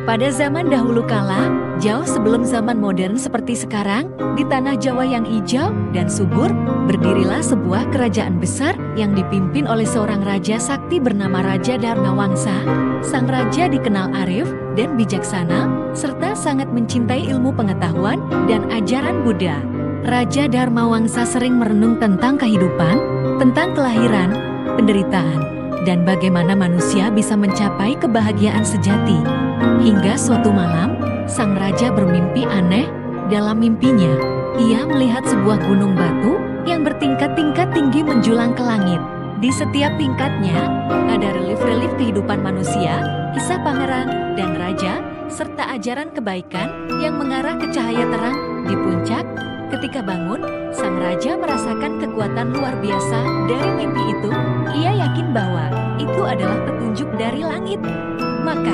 Pada zaman dahulu kala, jauh sebelum zaman modern seperti sekarang, di tanah Jawa yang hijau dan subur, berdirilah sebuah kerajaan besar yang dipimpin oleh seorang raja sakti bernama Raja Dharmawangsa. Sang raja dikenal arif dan bijaksana, serta sangat mencintai ilmu pengetahuan dan ajaran Buddha. Raja Dharmawangsa sering merenung tentang kehidupan, tentang kelahiran, penderitaan, dan bagaimana manusia bisa mencapai kebahagiaan sejati. Hingga suatu malam, sang raja bermimpi aneh. Dalam mimpinya, ia melihat sebuah gunung batu yang bertingkat-tingkat tinggi menjulang ke langit. Di setiap tingkatnya, ada relief-relief kehidupan manusia, kisah pangeran dan raja, serta ajaran kebaikan yang mengarah ke cahaya terang. Di puncak, ketika bangun, sang raja merasakan kekuatan luar biasa dari mimpi itu. Ia yakin bahwa itu adalah petunjuk dari langit. Maka,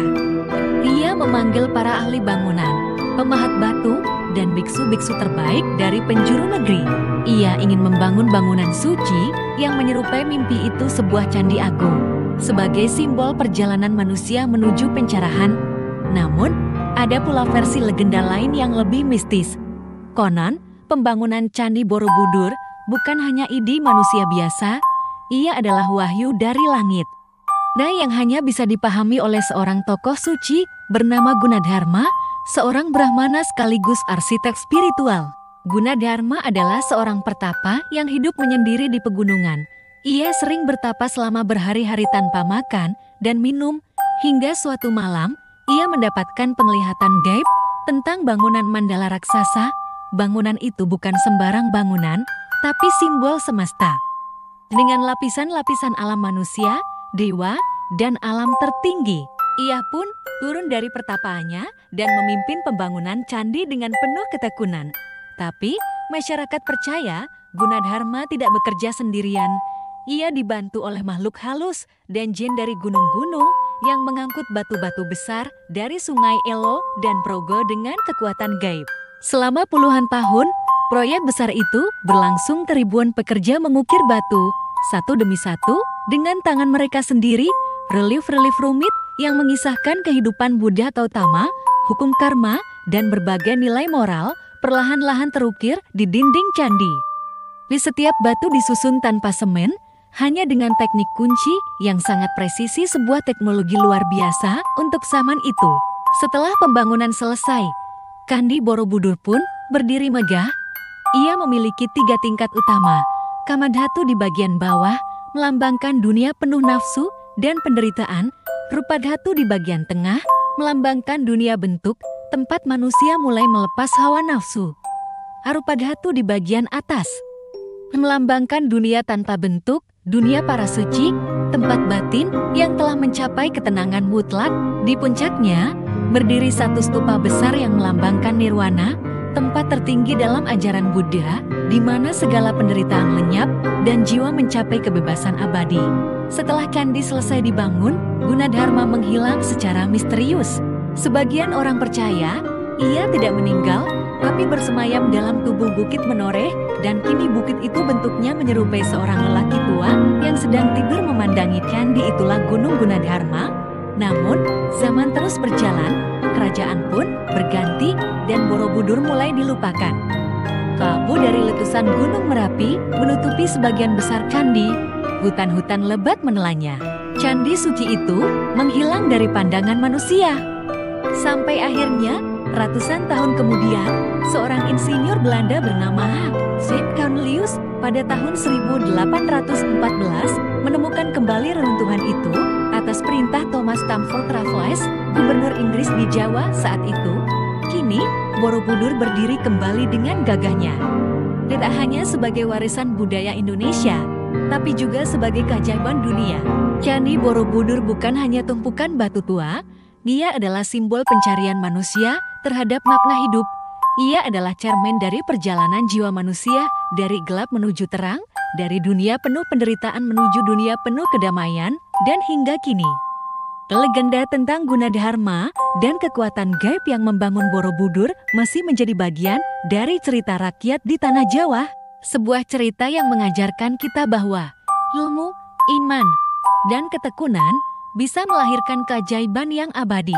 ia memanggil para ahli bangunan, pemahat batu, dan biksu-biksu terbaik dari penjuru negeri. Ia ingin membangun bangunan suci yang menyerupai mimpi itu, sebuah candi agung, sebagai simbol perjalanan manusia menuju pencerahan. Namun, ada pula versi legenda lain yang lebih mistis. Konon, pembangunan Candi Borobudur bukan hanya ide manusia biasa, ia adalah wahyu dari langit. Yang hanya bisa dipahami oleh seorang tokoh suci bernama Gunadharma, seorang brahmana sekaligus arsitek spiritual. Gunadharma adalah seorang pertapa yang hidup menyendiri di pegunungan. Ia sering bertapa selama berhari-hari tanpa makan dan minum, hingga suatu malam ia mendapatkan penglihatan gaib tentang bangunan mandala raksasa. Bangunan itu bukan sembarang bangunan, tapi simbol semesta. Dengan lapisan-lapisan alam manusia, dewa, dan alam tertinggi, ia pun turun dari pertapaannya dan memimpin pembangunan candi dengan penuh ketekunan. Tapi, masyarakat percaya Gunadharma tidak bekerja sendirian. Ia dibantu oleh makhluk halus dan jin dari gunung-gunung yang mengangkut batu-batu besar dari sungai Elo dan Progo dengan kekuatan gaib. Selama puluhan tahun, proyek besar itu berlangsung. Ribuan pekerja mengukir batu, satu demi satu, dengan tangan mereka sendiri. Relief-relief rumit yang mengisahkan kehidupan Buddha Gautama, hukum karma, dan berbagai nilai moral perlahan-lahan terukir di dinding candi. Di setiap batu disusun tanpa semen, hanya dengan teknik kunci yang sangat presisi, sebuah teknologi luar biasa untuk zaman itu. Setelah pembangunan selesai, Candi Borobudur pun berdiri megah. Ia memiliki 3 tingkat utama. Kamadhatu di bagian bawah melambangkan dunia penuh nafsu dan penderitaan. Rupadhatu di bagian tengah melambangkan dunia bentuk, tempat manusia mulai melepas hawa nafsu. Arupadhatu di bagian atas melambangkan dunia tanpa bentuk, dunia para suci, tempat batin yang telah mencapai ketenangan mutlak. Di puncaknya berdiri satu stupa besar yang melambangkan nirwana, tempat tertinggi dalam ajaran Buddha, di mana segala penderitaan lenyap dan jiwa mencapai kebebasan abadi. Setelah candi selesai dibangun, Gunadharma menghilang secara misterius. Sebagian orang percaya ia tidak meninggal, tapi bersemayam dalam tubuh Bukit Menoreh, dan kini bukit itu bentuknya menyerupai seorang lelaki tua yang sedang tidur memandangi candi. Itulah Gunung Gunadharma. Namun, zaman terus berjalan, kerajaan pun berganti dan Borobudur mulai dilupakan. Kabut dari letusan Gunung Merapi menutupi sebagian besar candi. Hutan-hutan lebat menelannya. Candi suci itu menghilang dari pandangan manusia. Sampai akhirnya, ratusan tahun kemudian, seorang insinyur Belanda bernama Sint Cornelius pada tahun 1814 menemukan kembali reruntuhan itu atas perintah Thomas Stamford Raffles, gubernur Inggris di Jawa saat itu. Kini, Borobudur berdiri kembali dengan gagahnya. Tidak hanya sebagai warisan budaya Indonesia, tapi juga sebagai keajaiban dunia. Candi Borobudur bukan hanya tumpukan batu tua, dia adalah simbol pencarian manusia terhadap makna hidup. Ia adalah cermin dari perjalanan jiwa manusia dari gelap menuju terang, dari dunia penuh penderitaan menuju dunia penuh kedamaian, dan hingga kini. Legenda tentang Gunadharma dan kekuatan gaib yang membangun Borobudur masih menjadi bagian dari cerita rakyat di tanah Jawa. Sebuah cerita yang mengajarkan kita bahwa ilmu, iman, dan ketekunan bisa melahirkan keajaiban yang abadi.